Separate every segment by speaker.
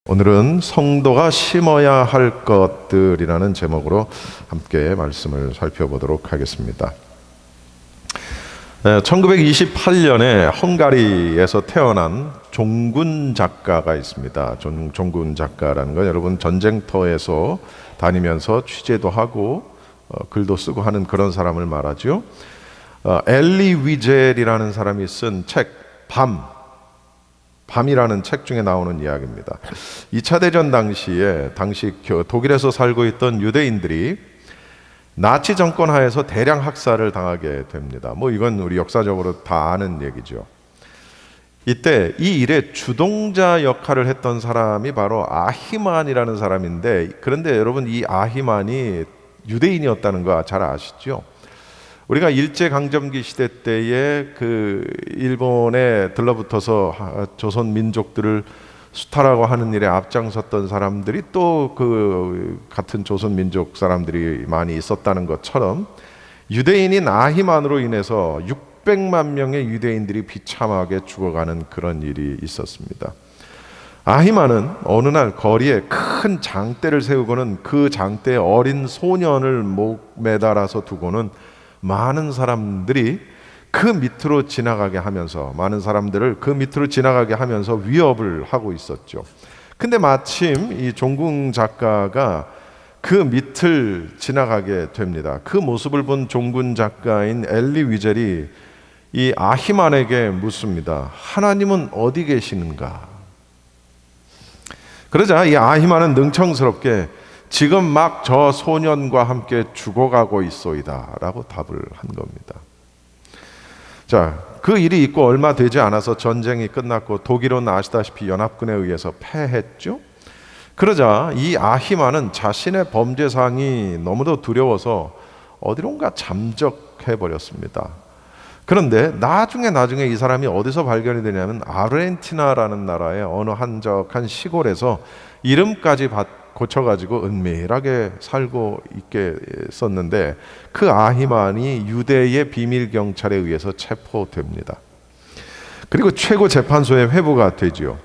Speaker 1: 오늘은 성도가 심어야 할 것들이라는 제목으로 함께 말씀을 살펴보도록 하겠습니다. 1928년에 헝가리에서 태어난 종군 작가가 있습니다. 종군 작가라는 건 여러분 전쟁터에서 다니면서 취재도 하고 글도 쓰고 하는 그런 사람을 말하죠. 엘리 위젤이라는 사람이 쓴 책 밤이라는 책 중에 나오는 이야기입니다. 2차 대전 당시에 독일에서 살고 있던 유대인들이 나치 정권 하에서 대량 학살을 당하게 됩니다. 이건 우리 역사적으로 다 아는 얘기죠. 이때 이 일의 주동자 역할을 했던 사람이 바로 아히만이라는 사람인데, 그런데 여러분 이 아히만이 유대인이었다는 거 잘 아시죠? 우리가 일제강점기 시대 때에 그 일본에 들러붙어서 조선 민족들을 수탈하고 하는 일에 앞장섰던 사람들이 또 그 같은 조선 민족 사람들이 많이 있었다는 것처럼 유대인인 아히만으로 인해서 600만 명의 유대인들이 비참하게 죽어가는 그런 일이 있었습니다. 아히만은 어느 날 거리에 큰 장대를 세우고는 그 장대에 어린 소년을 목 매달아서 두고는 많은 사람들을 그 밑으로 지나가게 하면서 위협을 하고 있었죠. 근데 마침 이 종군 작가가 그 밑을 지나가게 됩니다. 그 모습을 본 종군 작가인 엘리 위젤이 이 아히만에게 묻습니다. 하나님은 어디 계시는가? 그러자 이 아히만은 능청스럽게 지금 막 저 소년과 함께 죽어가고 있소이다 라고 답을 한 겁니다. 자, 그 일이 있고 얼마 되지 않아서 전쟁이 끝났고 독일은 아시다시피 연합군에 의해서 패했죠. 그러자 이 아히만은 자신의 범죄사항이 너무도 두려워서 어디론가 잠적해버렸습니다. 그런데 나중에 이 사람이 어디서 발견이 되냐면 아르헨티나라는 나라의 어느 한적한 시골에서 이름까지 고쳐가지고 은밀하게 살고 있게 썼는데, 그 아히만이 유대의 비밀 경찰에 의해서 체포됩니다. 그리고 최고 재판소에 회부가 되지요.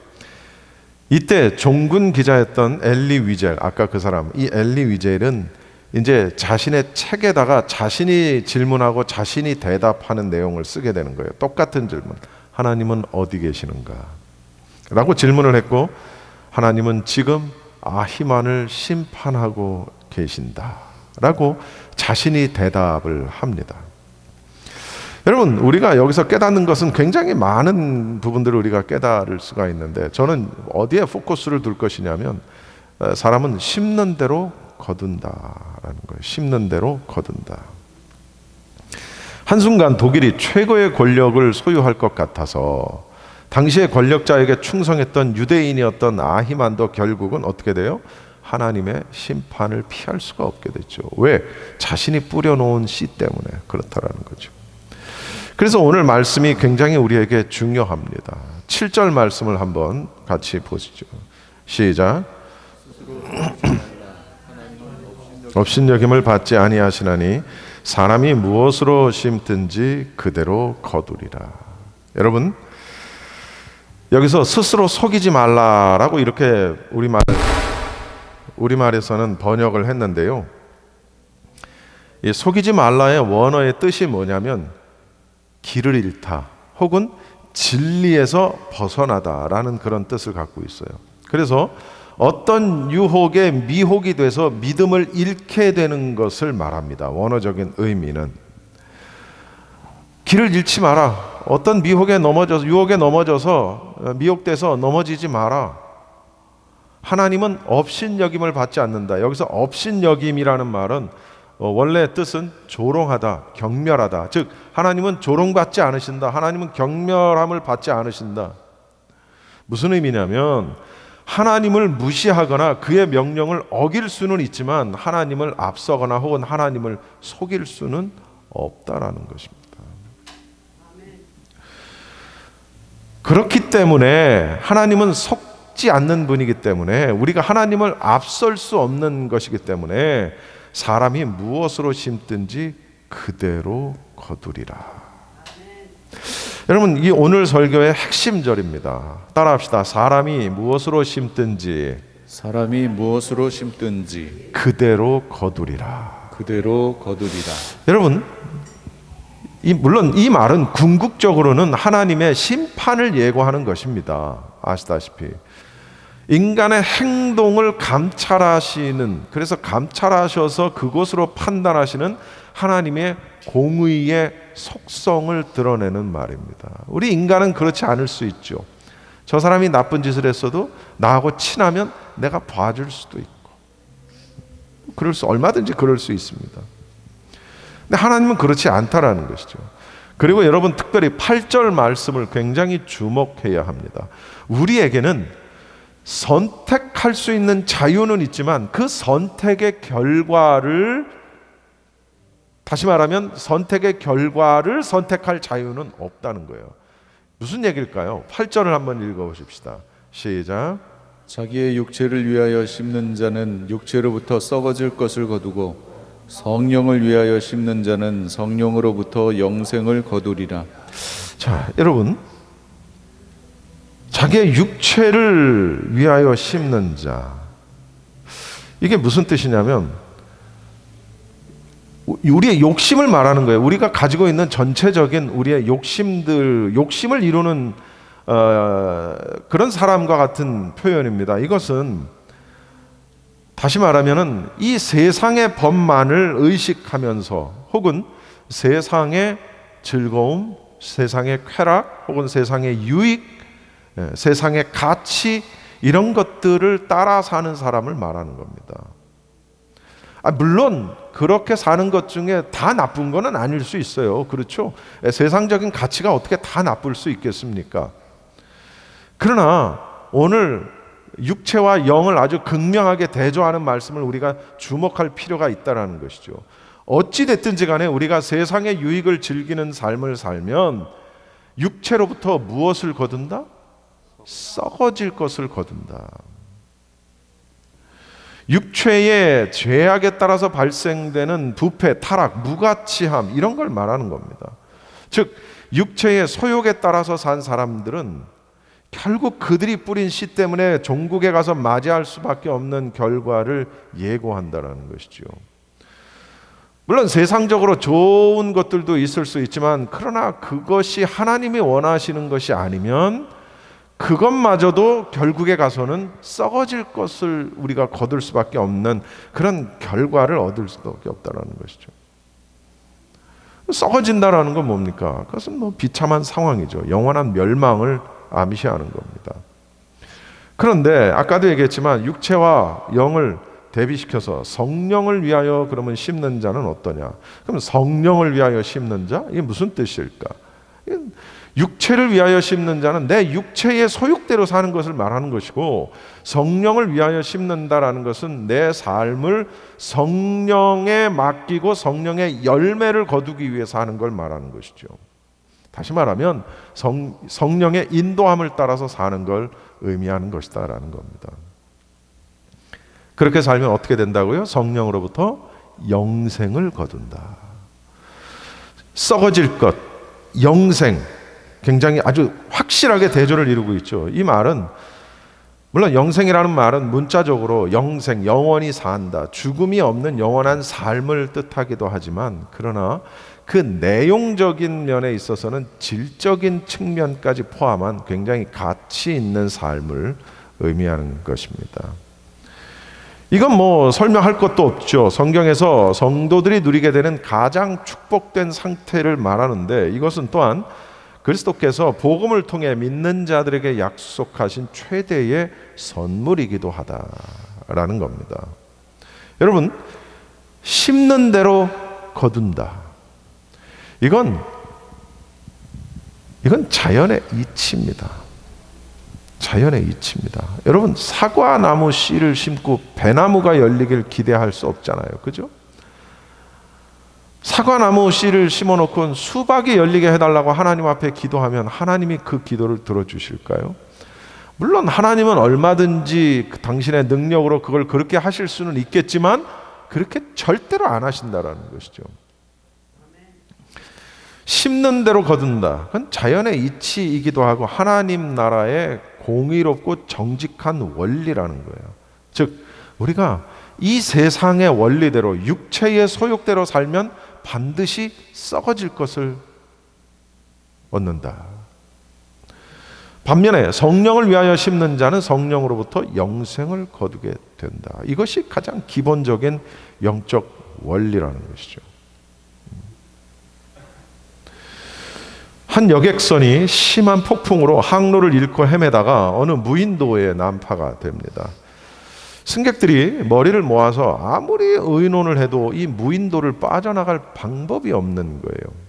Speaker 1: 이때 종군 기자였던 엘리 위젤, 아까 그 사람, 이 엘리 위젤은 이제 자신의 책에다가 자신이 질문하고 자신이 대답하는 내용을 쓰게 되는 거예요. 똑같은 질문. 하나님은 어디 계시는가? 라고 질문을 했고, 하나님은 지금 아히만을 심판하고 계신다 라고 자신이 대답을 합니다. 여러분, 우리가 여기서 깨닫는 것은 굉장히 많은 부분들을 우리가 깨달을 수가 있는데, 저는 어디에 포커스를 둘 것이냐면 사람은 심는 대로 거둔다라는 거예요. 심는 대로 거둔다. 한순간 독일이 최고의 권력을 소유할 것 같아서 당시의 권력자에게 충성했던 유대인이었던 아히만도 결국은 어떻게 돼요? 하나님의 심판을 피할 수가 없게 됐죠. 왜? 자신이 뿌려놓은 씨 때문에 그렇다라는 거죠. 그래서 오늘 말씀이 굉장히 우리에게 중요합니다. 7절 말씀을 한번 같이 보시죠. 시작. 업신여김을 받지 아니하시나니 사람이 무엇으로 심든지 그대로 거두리라. 여러분, 여기서 스스로 속이지 말라라고 이렇게 우리말에서는 번역을 했는데요. 이 속이지 말라의 원어의 뜻이 뭐냐면 길을 잃다 혹은 진리에서 벗어나다라는 그런 뜻을 갖고 있어요. 그래서 어떤 유혹에 미혹이 돼서 믿음을 잃게 되는 것을 말합니다. 원어적인 의미는 길을 잃지 마라. 어떤 유혹에 넘어져서 미혹돼서 넘어지지 마라. 하나님은 업신여김을 받지 않는다. 여기서 업신여김이라는 말은 원래 뜻은 조롱하다, 경멸하다. 즉 하나님은 조롱받지 않으신다. 하나님은 경멸함을 받지 않으신다. 무슨 의미냐면 하나님을 무시하거나 그의 명령을 어길 수는 있지만 하나님을 앞서거나 혹은 하나님을 속일 수는 없다라는 것입니다. 그렇기 때문에 하나님은 속지 않는 분이기 때문에 우리가 하나님을 앞설 수 없는 것이기 때문에 사람이 무엇으로 심든지 그대로 거두리라. 여러분, 이 오늘 설교의 핵심절입니다. 따라합시다. 사람이 무엇으로 심든지 그대로 거두리라.
Speaker 2: 여러분,
Speaker 1: 물론 이 말은 궁극적으로는 하나님의 심판을 예고하는 것입니다. 아시다시피 인간의 행동을 감찰하시는, 그래서 감찰하셔서 그것으로 판단하시는 하나님의 공의의 속성을 드러내는 말입니다. 우리 인간은 그렇지 않을 수 있죠. 저 사람이 나쁜 짓을 했어도 나하고 친하면 내가 봐줄 수도 있고, 얼마든지 그럴 수 있습니다. 근데 하나님은 그렇지 않다라는 것이죠. 그리고 여러분, 특별히 8절 말씀을 굉장히 주목해야 합니다. 우리에게는 선택할 수 있는 자유는 있지만 그 선택의 결과를, 다시 말하면 선택의 결과를 선택할 자유는 없다는 거예요. 무슨 얘기일까요? 8절을 한번 읽어보십시다. 시작.
Speaker 2: 자기의 육체를 위하여 심는 자는 육체로부터 썩어질 것을 거두고 성령을 위하여 심는 자는 성령으로부터 영생을 거두리라.
Speaker 1: 자, 여러분, 자기의 육체를 위하여 심는 자, 이게 무슨 뜻이냐면 우리의 욕심을 말하는 거예요. 우리가 가지고 있는 전체적인 우리의 욕심을 이루는 그런 사람과 같은 표현입니다. 이것은 다시 말하면은 이 세상의 법만을 의식하면서, 혹은 세상의 즐거움, 세상의 쾌락, 혹은 세상의 유익, 세상의 가치, 이런 것들을 따라 사는 사람을 말하는 겁니다. 물론 그렇게 사는 것 중에 다 나쁜 거는 아닐 수 있어요. 그렇죠? 세상적인 가치가 어떻게 다 나쁠 수 있겠습니까? 그러나 오늘 육체와 영을 아주 극명하게 대조하는 말씀을 우리가 주목할 필요가 있다는 것이죠. 어찌 됐든지 간에 우리가 세상의 유익을 즐기는 삶을 살면 육체로부터 무엇을 거둔다? 썩어질 것을 거둔다. 육체의 죄악에 따라서 발생되는 부패, 타락, 무가치함, 이런 걸 말하는 겁니다. 즉 육체의 소욕에 따라서 산 사람들은 결국 그들이 뿌린 씨 때문에 종국에 가서 맞이할 수밖에 없는 결과를 예고한다는 것이죠. 물론 세상적으로 좋은 것들도 있을 수 있지만, 그러나 그것이 하나님이 원하시는 것이 아니면 그것마저도 결국에 가서는 썩어질 것을 우리가 거둘 수밖에 없는 그런 결과를 얻을 수밖에 없다는 것이죠. 썩어진다라는 건 뭡니까? 그것은 비참한 상황이죠. 영원한 멸망을 암시하는 겁니다. 그런데 아까도 얘기했지만 육체와 영을 대비시켜서 성령을 위하여 그러면 심는 자는 어떠냐? 그럼 성령을 위하여 심는 자? 이게 무슨 뜻일까? 육체를 위하여 심는 자는 내 육체의 소욕대로 사는 것을 말하는 것이고, 성령을 위하여 심는다라는 것은 내 삶을 성령에 맡기고 성령의 열매를 거두기 위해서 하는 걸 말하는 것이죠. 다시 말하면 성령의 인도함을 따라서 사는 걸 의미하는 것이다라는 겁니다. 그렇게 살면 어떻게 된다고요? 성령으로부터 영생을 거둔다. 썩어질 것, 영생, 굉장히 아주 확실하게 대조를 이루고 있죠. 이 말은, 물론 영생이라는 말은 문자적으로 영생, 영원히 산다, 죽음이 없는 영원한 삶을 뜻하기도 하지만, 그러나 그 내용적인 면에 있어서는 질적인 측면까지 포함한 굉장히 가치 있는 삶을 의미하는 것입니다. 이건 설명할 것도 없죠. 성경에서 성도들이 누리게 되는 가장 축복된 상태를 말하는데, 이것은 또한 그리스도께서 복음을 통해 믿는 자들에게 약속하신 최대의 선물이기도 하다라는 겁니다. 여러분, 심는 대로 거둔다. 이건 자연의 이치입니다. 자연의 이치입니다. 여러분, 사과나무 씨를 심고 배나무가 열리길 기대할 수 없잖아요. 그죠? 사과나무 씨를 심어놓고 수박이 열리게 해달라고 하나님 앞에 기도하면 하나님이 그 기도를 들어주실까요? 물론 하나님은 얼마든지 당신의 능력으로 그걸 그렇게 하실 수는 있겠지만 그렇게 절대로 안 하신다라는 것이죠. 심는 대로 거둔다. 그건 자연의 이치이기도 하고 하나님 나라의 공의롭고 정직한 원리라는 거예요. 즉 우리가 이 세상의 원리대로 육체의 소욕대로 살면 반드시 썩어질 것을 얻는다. 반면에 성령을 위하여 심는 자는 성령으로부터 영생을 거두게 된다. 이것이 가장 기본적인 영적 원리라는 것이죠. 한 여객선이 심한 폭풍으로 항로를 잃고 헤매다가 어느 무인도에 난파가 됩니다. 승객들이 머리를 모아서 아무리 의논을 해도 이 무인도를 빠져나갈 방법이 없는 거예요.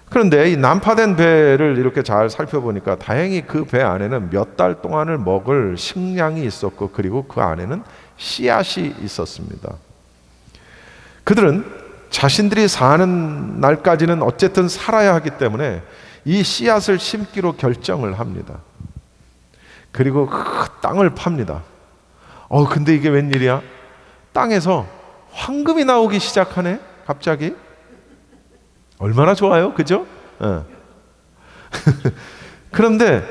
Speaker 1: 그런데 이 난파된 배를 이렇게 잘 살펴보니까 다행히 그 배 안에는 몇 달 동안을 먹을 식량이 있었고, 그리고 그 안에는 씨앗이 있었습니다. 그들은 자신들이 사는 날까지는 어쨌든 살아야 하기 때문에 이 씨앗을 심기로 결정을 합니다. 그리고 그 땅을 팝니다. 근데 이게 웬일이야? 땅에서 황금이 나오기 시작하네, 갑자기. 얼마나 좋아요, 그죠? 그런데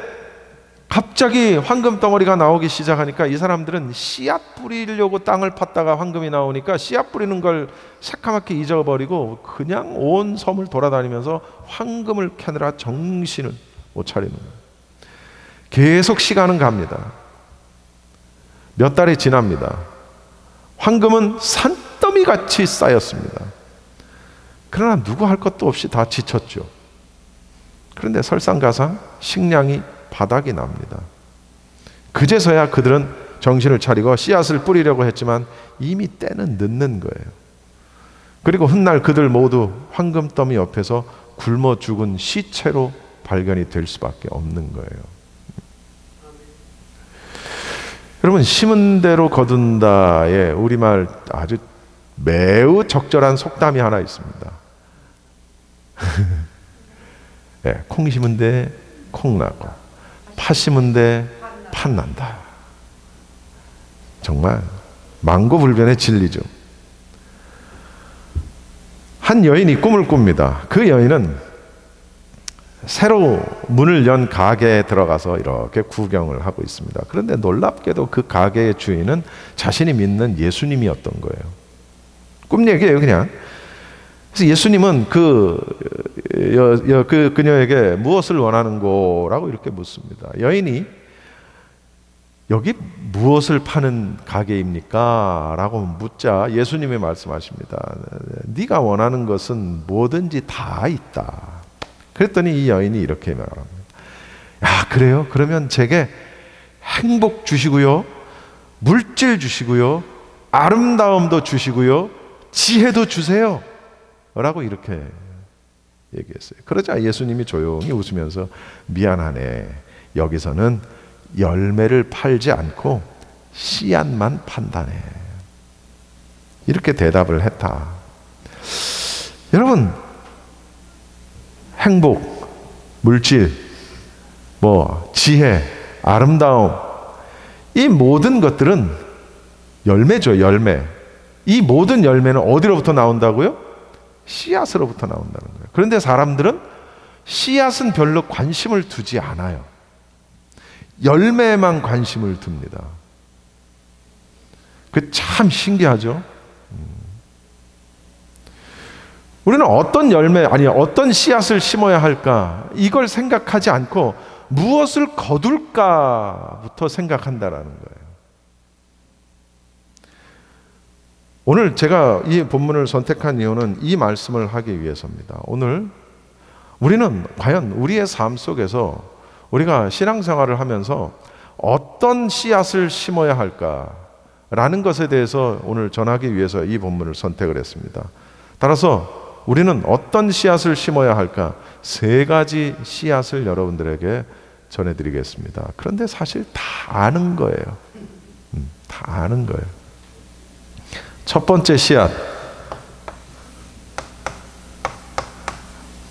Speaker 1: 갑자기 황금 덩어리가 나오기 시작하니까 이 사람들은 씨앗 뿌리려고 땅을 팠다가 황금이 나오니까 씨앗 뿌리는 걸 새카맣게 잊어버리고 그냥 온 섬을 돌아다니면서 황금을 캐느라 정신을 못 차리는 거예요. 계속 시간은 갑니다. 몇 달이 지납니다. 황금은 산더미 같이 쌓였습니다. 그러나 누구 할 것도 없이 다 지쳤죠. 그런데 설상가상 식량이 바닥이 납니다. 그제서야 그들은 정신을 차리고 씨앗을 뿌리려고 했지만 이미 때는 늦는 거예요. 그리고 훗날 그들 모두 황금더미 옆에서 굶어 죽은 시체로 발견이 될 수밖에 없는 거예요. 여러분, 심은 대로 거둔다의 우리말 아주 매우 적절한 속담이 하나 있습니다. 네, 콩 심은 데 콩 나고 팥 심은 데 팥 난다. 정말 망고불변의 진리죠. 한 여인이 꿈을 꿉니다. 그 여인은 새로 문을 연 가게에 들어가서 이렇게 구경을 하고 있습니다. 그런데 놀랍게도 그 가게의 주인은 자신이 믿는 예수님이었던 거예요. 꿈 얘기예요, 그냥. 그래서 예수님은 그녀에게 무엇을 원하는 거라고 이렇게 묻습니다. 여인이 여기 무엇을 파는 가게입니까? 라고 묻자 예수님이 말씀하십니다. 네가 원하는 것은 뭐든지 다 있다. 그랬더니 이 여인이 이렇게 말합니다. 야, 그래요? 그러면 제게 행복 주시고요, 물질 주시고요, 아름다움도 주시고요, 지혜도 주세요 라고 이렇게 얘기했어요. 그러자 예수님이 조용히 웃으면서 미안하네, 여기서는 열매를 팔지 않고 씨앗만 판다네, 이렇게 대답을 했다. 여러분, 행복, 물질, 지혜, 아름다움, 이 모든 것들은 열매죠, 열매. 이 모든 열매는 어디로부터 나온다고요? 씨앗으로부터 나온다는 거예요. 그런데 사람들은 씨앗은 별로 관심을 두지 않아요. 열매만 관심을 둡니다. 그 참 신기하죠? 우리는 어떤 어떤 씨앗을 심어야 할까? 이걸 생각하지 않고 무엇을 거둘까부터 생각한다라는 거예요. 오늘 제가 이 본문을 선택한 이유는 이 말씀을 하기 위해서입니다. 오늘 우리는 과연 우리의 삶 속에서 우리가 신앙생활을 하면서 어떤 씨앗을 심어야 할까라는 것에 대해서 오늘 전하기 위해서 이 본문을 선택을 했습니다. 따라서 우리는 어떤 씨앗을 심어야 할까? 3가지 씨앗을 여러분들에게 전해드리겠습니다. 그런데 사실 다 아는 거예요. 다 아는 거예요. 첫 번째 씨앗,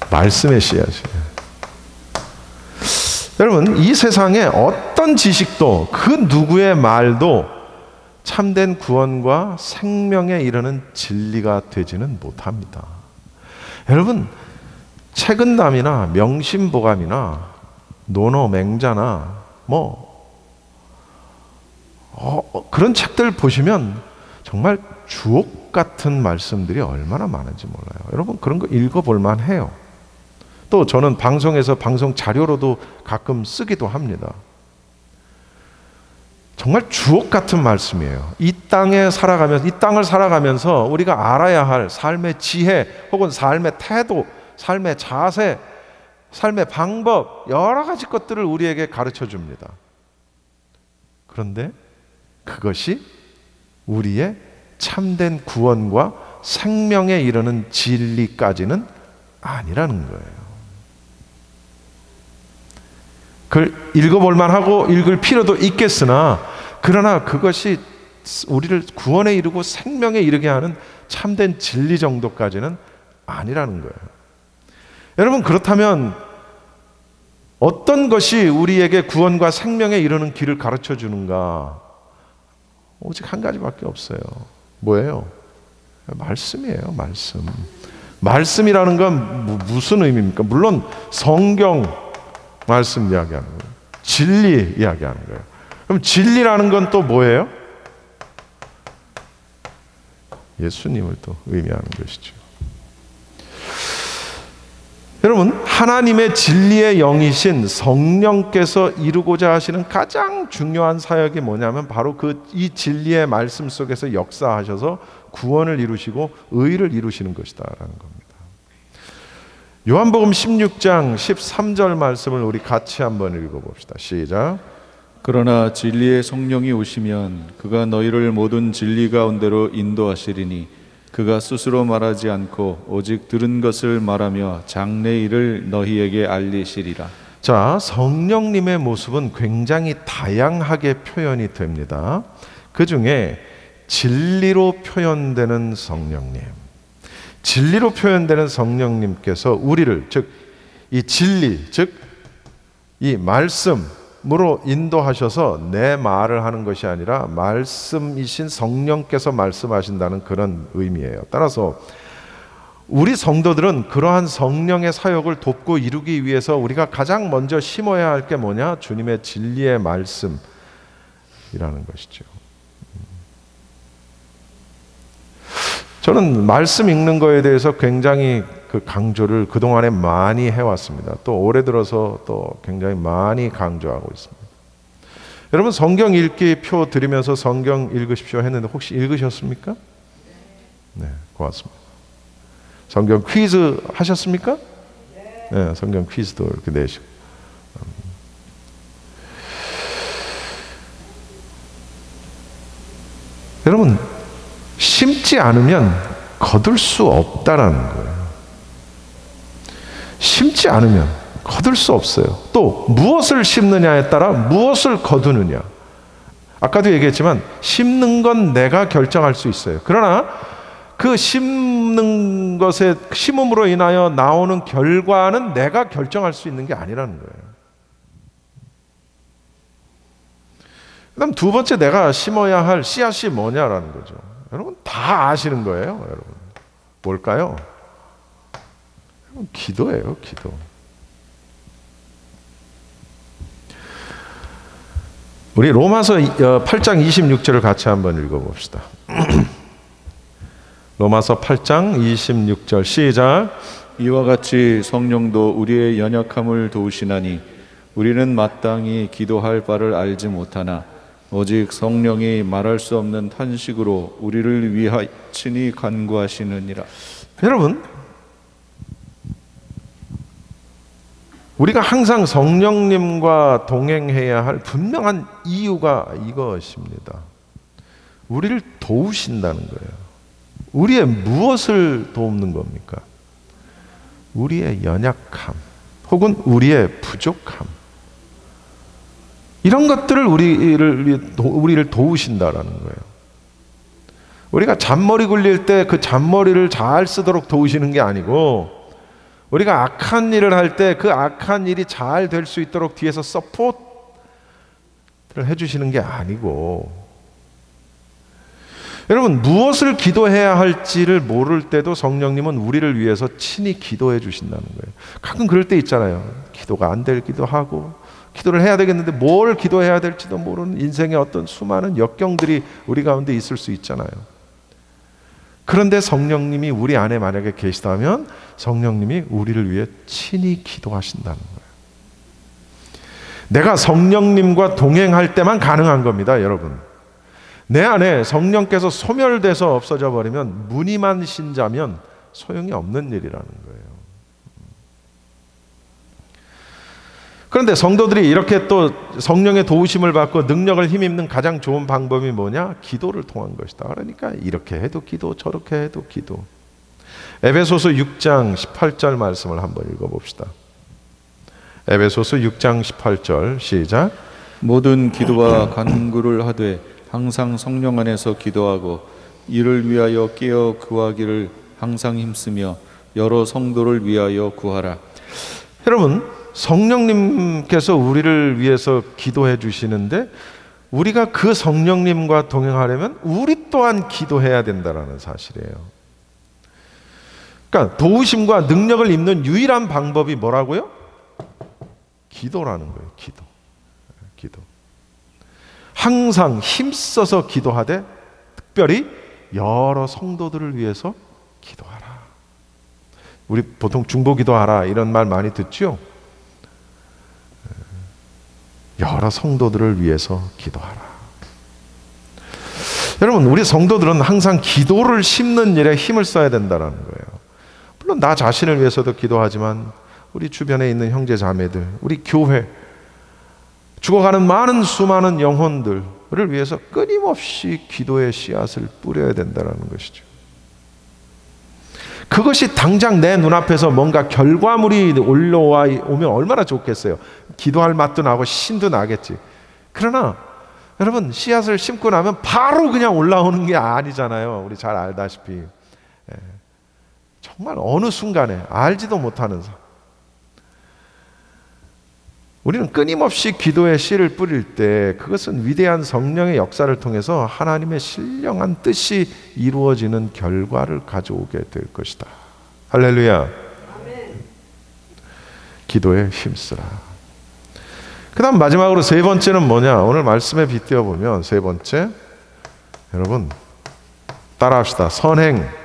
Speaker 1: 말씀의 씨앗이에요. 여러분, 이 세상에 어떤 지식도 그 누구의 말도 참된 구원과 생명에 이르는 진리가 되지는 못합니다. 여러분, 책은담이나 명심보감이나 논어맹자나 그런 책들 보시면 정말 주옥 같은 말씀들이 얼마나 많은지 몰라요. 여러분 그런 거 읽어볼 만해요. 또 저는 방송에서 방송 자료로도 가끔 쓰기도 합니다. 정말 주옥 같은 말씀이에요. 이 땅을 살아가면서 우리가 알아야 할 삶의 지혜 혹은 삶의 태도, 삶의 자세, 삶의 방법, 여러 가지 것들을 우리에게 가르쳐 줍니다. 그런데 그것이 우리의 참된 구원과 생명에 이르는 진리까지는 아니라는 거예요. 그걸 읽어볼 만하고 읽을 필요도 있겠으나 그러나 그것이 우리를 구원에 이르고 생명에 이르게 하는 참된 진리 정도까지는 아니라는 거예요. 여러분 그렇다면 어떤 것이 우리에게 구원과 생명에 이르는 길을 가르쳐 주는가? 오직 한 가지밖에 없어요. 뭐예요? 말씀이에요. 말씀. 말씀이라는 건 무슨 의미입니까? 물론 성경 말씀 이야기하는 거예요. 진리 이야기하는 거예요. 그럼 진리라는 건 또 뭐예요? 예수님을 또 의미하는 것이죠. 여러분 하나님의 진리의 영이신 성령께서 이루고자 하시는 가장 중요한 사역이 뭐냐면 바로 이 진리의 말씀 속에서 역사하셔서 구원을 이루시고 의를 이루시는 것이다라는 겁니다. 요한복음 16장 13절 말씀을 우리 같이 한번 읽어봅시다. 시작.
Speaker 2: 그러나 진리의 성령이 오시면 그가 너희를 모든 진리 가운데로 인도하시리니 그가 스스로 말하지 않고 오직 들은 것을 말하며 장래 일을 너희에게 알리시리라.
Speaker 1: 자, 성령님의 모습은 굉장히 다양하게 표현이 됩니다. 그 중에 진리로 표현되는 성령님, 진리로 표현되는 성령님께서 우리를 이 진리, 이 말씀으로 인도하셔서 내 말을 하는 것이 아니라 말씀이신 성령께서 말씀하신다는 그런 의미예요. 따라서 우리 성도들은 그러한 성령의 사역을 돕고 이루기 위해서 우리가 가장 먼저 심어야 할 게 뭐냐? 주님의 진리의 말씀이라는 것이죠. 저는 말씀 읽는 거에 대해서 굉장히 그 강조를 그동안에 많이 해왔습니다. 또 올해 들어서 또 굉장히 많이 강조하고 있습니다. 여러분 성경 읽기 표 드리면서 성경 읽으십시오 했는데 혹시 읽으셨습니까? 네, 고맙습니다. 성경 퀴즈 하셨습니까? 네, 성경 퀴즈도 이렇게 내시고. 여러분 심지 않으면 거둘 수 없다라는 거예요. 심지 않으면 거둘 수 없어요. 또 무엇을 심느냐에 따라 무엇을 거두느냐. 아까도 얘기했지만 심는 건 내가 결정할 수 있어요. 그러나 그 심는 것에 심음으로 인하여 나오는 결과는 내가 결정할 수 있는 게 아니라는 거예요. 그다음 두 번째 내가 심어야 할 씨앗이 뭐냐라는 거죠. 여러분 다 아시는 거예요. 여러분 뭘까요? 기도예요. 기도. 우리 로마서 8장 26절을 같이 한번 읽어봅시다. 로마서 8장 26절 시작.
Speaker 2: 이와 같이 성령도 우리의 연약함을 도우시나니 우리는 마땅히 기도할 바를 알지 못하나 오직 성령이 말할 수 없는 탄식으로 우리를 위하여 친히 간구하시느니라.
Speaker 1: 여러분 우리가 항상 성령님과 동행해야 할 분명한 이유가 이것입니다. 우리를 도우신다는 거예요. 우리의 무엇을 도우는 겁니까? 우리의 연약함 혹은 우리의 부족함, 이런 것들을 우리를 도우신다라는 거예요. 우리가 잔머리 굴릴 때 그 잔머리를 잘 쓰도록 도우시는 게 아니고, 우리가 악한 일을 할 때 그 악한 일이 잘 될 수 있도록 뒤에서 서포트를 해주시는 게 아니고, 여러분, 무엇을 기도해야 할지를 모를 때도 성령님은 우리를 위해서 친히 기도해 주신다는 거예요. 가끔 그럴 때 있잖아요. 기도가 안 될 기도 하고, 기도를 해야 되겠는데 뭘 기도해야 될지도 모르는 인생의 어떤 수많은 역경들이 우리 가운데 있을 수 있잖아요. 그런데 성령님이 우리 안에 만약에 계시다면 성령님이 우리를 위해 친히 기도하신다는 거예요. 내가 성령님과 동행할 때만 가능한 겁니다, 여러분. 내 안에 성령께서 소멸돼서 없어져 버리면, 무늬만 신자면 소용이 없는 일이라는 거예요. 그런데 성도들이 이렇게 또 성령의 도우심을 받고 능력을 힘입는 가장 좋은 방법이 뭐냐? 기도를 통한 것이다. 그러니까 이렇게 해도 기도, 저렇게 해도 기도. 에베소서 6장 18절 말씀을 한번 읽어봅시다. 에베소서 6장 18절 시작.
Speaker 2: 모든 기도와 간구를 하되 항상 성령 안에서 기도하고 이를 위하여 깨어 구하기를 항상 힘쓰며 여러 성도를 위하여 구하라.
Speaker 1: 여러분, 성령님께서 우리를 위해서 기도해 주시는데 우리가 그 성령님과 동행하려면 우리 또한 기도해야 된다는 사실이에요. 그러니까 도우심과 능력을 입는 유일한 방법이 뭐라고요? 기도라는 거예요. 기도. 항상 힘써서 기도하되 특별히 여러 성도들을 위해서 기도하라. 우리 보통 중보기도하라 이런 말 많이 듣죠? 여러 성도들을 위해서 기도하라. 여러분, 우리 성도들은 항상 기도를 심는 일에 힘을 써야 된다는 거예요. 물론 나 자신을 위해서도 기도하지만 우리 주변에 있는 형제 자매들, 우리 교회, 죽어가는 많은 수많은 영혼들을 위해서 끊임없이 기도의 씨앗을 뿌려야 된다는 것이죠. 그것이 당장 내 눈앞에서 뭔가 결과물이 올라오면 얼마나 좋겠어요. 기도할 맛도 나고 신도 나겠지. 그러나 여러분, 씨앗을 심고 나면 바로 그냥 올라오는 게 아니잖아요. 우리 잘 알다시피. 정말 어느 순간에 알지도 못하는 우리는 끊임없이 기도의 씨를 뿌릴 때 그것은 위대한 성령의 역사를 통해서 하나님의 신령한 뜻이 이루어지는 결과를 가져오게 될 것이다. 할렐루야. 아멘. 기도에 힘쓰라. 그 다음 마지막으로 세 번째는 뭐냐? 오늘 말씀에 빗대어 보면 세 번째, 여러분 따라합시다. 선행.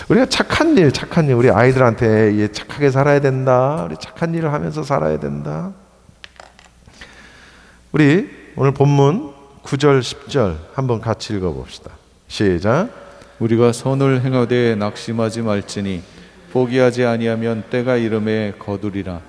Speaker 1: 우리가 착한 일, 우리 아이들한테 착하게 살아야 된다. 우리 착한 일을 하면서 살아야 된다. 우리 오늘 본문 9절, 10절 한번 같이 읽어봅시다. 시작. 우리가
Speaker 2: 선을 행하되 낙심하지 말지니 포기하지 아니하면 때가 이름에 거두리라.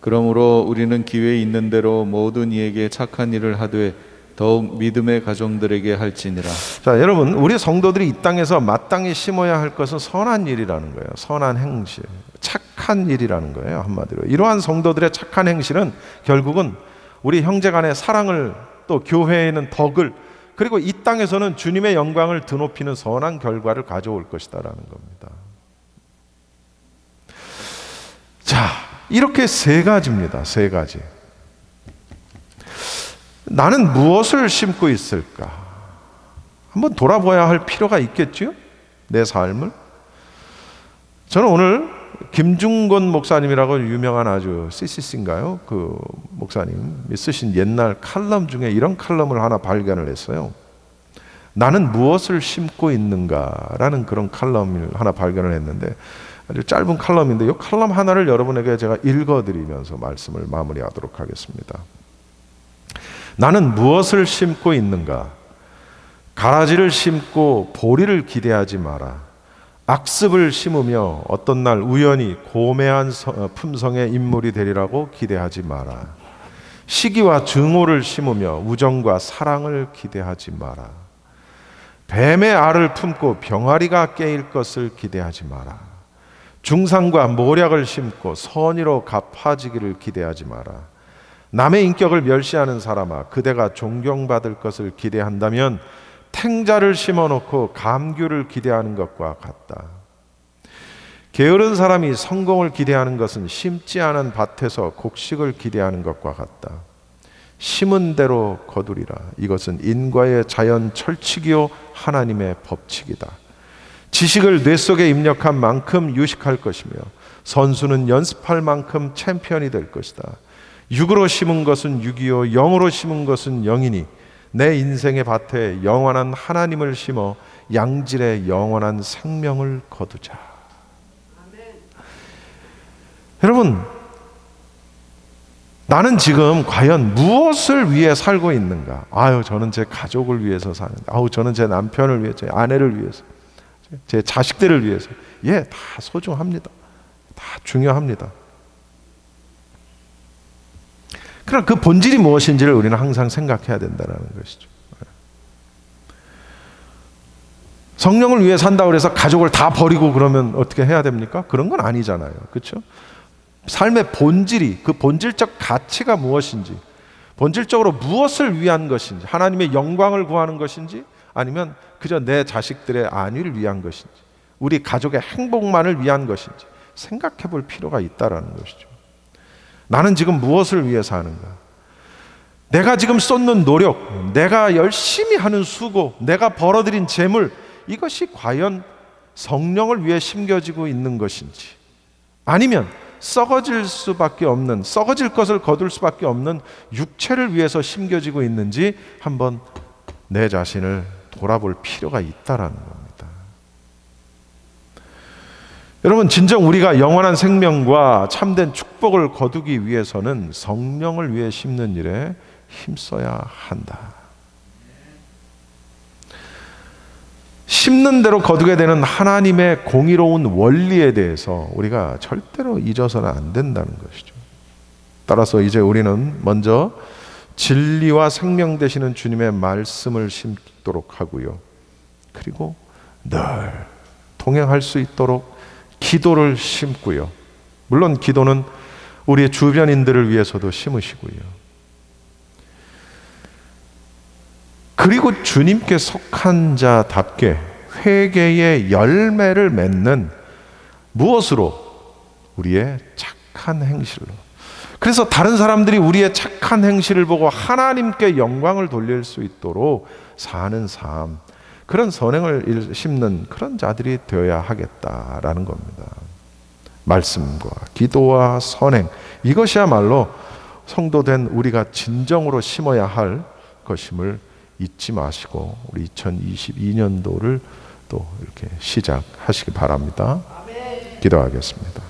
Speaker 2: 그러므로 우리는 기회 있는 대로 모든 이에게 착한 일을 하되 더욱 믿음의 가정들에게 할지니라.
Speaker 1: 자, 여러분, 우리 성도들이 이 땅에서 마땅히 심어야 할 것은 선한 일이라는 거예요. 선한 행실, 착한 일이라는 거예요. 한마디로 이러한 성도들의 착한 행실은 결국은 우리 형제간의 사랑을, 또 교회에는 덕을, 그리고 이 땅에서는 주님의 영광을 드높이는 선한 결과를 가져올 것이다라는 겁니다. 자, 이렇게 세 가지입니다. 세 가지. 나는 무엇을 심고 있을까? 한번 돌아봐야 할 필요가 있겠죠? 내 삶을. 저는 오늘 김중건 목사님이라고 유명한 아주 CCC인가요? 그 목사님이 쓰신 옛날 칼럼 중에 이런 칼럼을 하나 발견을 했어요. 나는 무엇을 심고 있는가라는 그런 칼럼을 하나 발견을 했는데 아주 짧은 칼럼인데 이 칼럼 하나를 여러분에게 제가 읽어드리면서 말씀을 마무리하도록 하겠습니다. 나는 무엇을 심고 있는가? 가라지를 심고 보리를 기대하지 마라. 악습을 심으며 어떤 날 우연히 고매한 품성의 인물이 되리라고 기대하지 마라. 시기와 증오를 심으며 우정과 사랑을 기대하지 마라. 뱀의 알을 품고 병아리가 깨일 것을 기대하지 마라. 중상과 모략을 심고 선의로 갚아지기를 기대하지 마라. 남의 인격을 멸시하는 사람아, 그대가 존경받을 것을 기대한다면 탱자를 심어놓고 감귤을 기대하는 것과 같다. 게으른 사람이 성공을 기대하는 것은 심지 않은 밭에서 곡식을 기대하는 것과 같다. 심은 대로 거두리라. 이것은 인과의 자연 철칙이요 하나님의 법칙이다. 지식을 뇌 속에 입력한 만큼 유식할 것이며 선수는 연습할 만큼 챔피언이 될 것이다. 육으로 심은 것은 육이요 영으로 심은 것은 영이니 내 인생의 밭에 영원한 하나님을 심어 양질의 영원한 생명을 거두자. 여러분, 나는 지금 과연 무엇을 위해 살고 있는가? 저는 제 가족을 위해서 사는데, 저는 제 남편을 위해서, 제 아내를 위해서, 제 자식들을 위해서. 다 소중합니다. 다 중요합니다. 그러나 그 본질이 무엇인지를 우리는 항상 생각해야 된다는 것이죠. 성령을 위해 산다고 해서 가족을 다 버리고 그러면 어떻게 해야 됩니까? 그런 건 아니잖아요. 그렇죠? 삶의 본질이, 그 본질적 가치가 무엇인지, 본질적으로 무엇을 위한 것인지, 하나님의 영광을 구하는 것인지, 아니면 그저 내 자식들의 안위를 위한 것인지, 우리 가족의 행복만을 위한 것인지 생각해 볼 필요가 있다는 것이죠. 나는 지금 무엇을 위해 사는가? 내가 지금 쏟는 노력, 내가 열심히 하는 수고, 내가 벌어들인 재물, 이것이 과연 성령을 위해 심겨지고 있는 것인지, 아니면 썩어질 수밖에 없는, 썩어질 것을 거둘 수밖에 없는 육체를 위해서 심겨지고 있는지 한번 내 자신을 돌아볼 필요가 있다라는 겁니다. 여러분, 진정 우리가 영원한 생명과 참된 축복을 거두기 위해서는 성령을 위해 심는 일에 힘써야 한다. 심는 대로 거두게 되는 하나님의 공의로운 원리에 대해서 우리가 절대로 잊어서는 안 된다는 것이죠. 따라서 이제 우리는 먼저 진리와 생명 되시는 주님의 말씀을 심도록 하고요. 그리고 늘 동행할 수 있도록 기도를 심고요. 물론 기도는 우리의 주변인들을 위해서도 심으시고요. 그리고 주님께 속한 자답게 회개의 열매를 맺는, 무엇으로? 우리의 착한 행실로. 그래서 다른 사람들이 우리의 착한 행실을 보고 하나님께 영광을 돌릴 수 있도록 사는 삶, 그런 선행을 심는 그런 자들이 되어야 하겠다라는 겁니다. 말씀과 기도와 선행, 이것이야말로 성도된 우리가 진정으로 심어야 할 것임을 잊지 마시고 우리 2022년도를 또 이렇게 시작하시기 바랍니다. 기도하겠습니다.